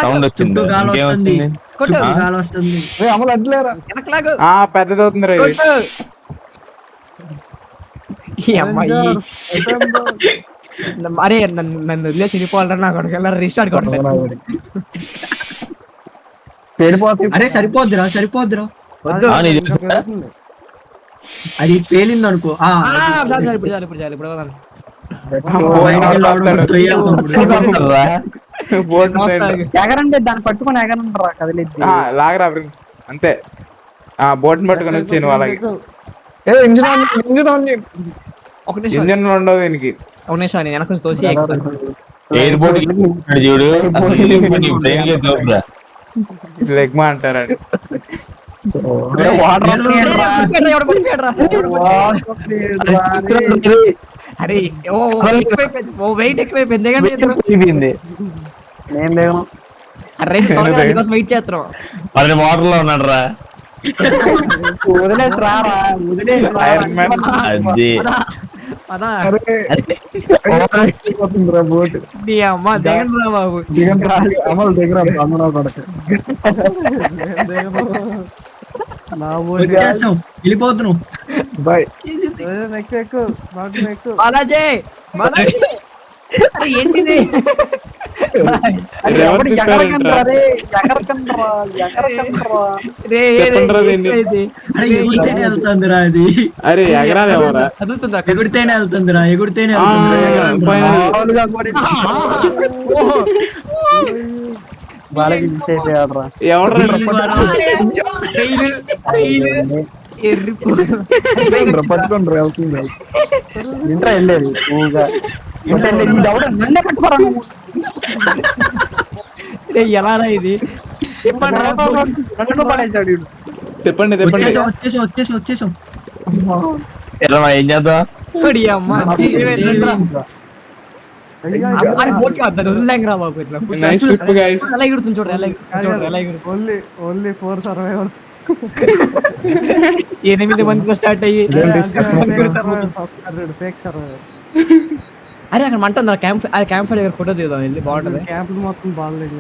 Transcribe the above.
Sound వచ్చింది. చుట్టూ గాలి వస్తుంది. ఇంకేమొచ్చింది? కొట్టు. చుట్టూ గాలి వస్తుంది. అమలు అడ్లేరా వెనకలాగు పెద్దదవుతుంది రా ఇది. కొట్టు. ఈ అమ్మాయి అరే నన్ను వదిలేసి వెళ్ళిపోవాలరా నా కొడుకు రీస్టార్ట్ కొడతాను. పేలిపోతుంది. అరే సరిపోద్దిరా సరిపోద్దిరా. వద్దు. నీకు తెలుసా? అది పేలింది అనుకో. చాలు, ఇప్పుడు చాలు, ఇప్పుడు చాలు, ఇప్పుడు వదలను. బయటికి వెళ్ళి ఆవిడ కూడా తొయ్యాలి ఇప్పుడు. రా. Board side. ఎగరండి దాన్ని పట్టుకొని ఎగరండి రా కదిలిద్ది. లాగరా ఫ్రెండ్స్ అంతే. బోట్ని పట్టుకొని వచ్చి నువ్వు అలాగే. ఇంజిన్ ఆన్ చేయి, ఇంజిన్ ఆన్ చేయి. ఒక నిమిషం, ఇంజన్ ఉండవు దీనికి. ఒక నిమిషం, నేను వెనక నుంచి తోసి ఎక్కుతాను. ఎయిర్పోర్ట్ చూడు ట్రైన్ కి తోపురా. లెగ్మా అంటారండి. వాటర్ ఎవడు పడిపోయాడురా? అరే వెయిట్ ఎక్కువైపోయింది కానీ నేను లేను. అరే కోసం వెయిట్ చేస్తున్నాం. మరి వాటర్ లో ఉన్నాడు రా. వదిలేసి రారా, వదిలేసి రా. Iron man. అది అదా అయిపోతుందిరా బోట్. నీ అమ్మ దిగండి రా బాబు. దిగండి రా, అమలు దిగరా అమ్మరావు కొడక. వచ్చేసాం వెళ్ళిపోతున్నాం. బాయ్. బాలాజీ బాలాజీ అరే ఏంటిది? ఎవరు తిప్పారంట్రా? రే చెప్పండ్రా దీన్ని. అరే ఎగుడితేనే వెళ్తుందిరా అది. అరే ఎగరాలేమోరా. చదువుతుందా? ఎగుడితేనే వెళ్తుందిరా ఎగుడితేనే ఆ, వెళ్తుందిరా. ఫైనల్. బాలకి ఇచ్చేసేయాలరా. ఎవడ్రా పట్టుకొని వెళ్తుంది. ఇంట్రా వెళ్ళేది ఊగా. ఇంట వెళ్ళేది నన్నే పట్టుకోరా నువ్వు. ఎలా రా ఇది? నన్ను పడేసాడు వీడు. చెప్పండి చెప్పండి. వచ్చేసాం వచ్చేసాం వచ్చేసాం వచ్చేసాం. ఎలా ఏం చేద్దాం? చూడు ఈ అమ్మ అరే బోట్ కాదు వదిలేం రా బాబు ఇట్లా నైస్ ట్రిప్ గైస్. ఎలా ఎగురుతుంది చూడు, ఎలా చూడు, ఎలా ఎగురు. ఎనిమిది మందితో స్టార్ట్ అయ్యి అరే అక్కడ మంట ఉంది. క్యాంప్ ఫైర్ దగ్గర ఫోటో దిగుదాం వెళ్ళి, బాగుంటది.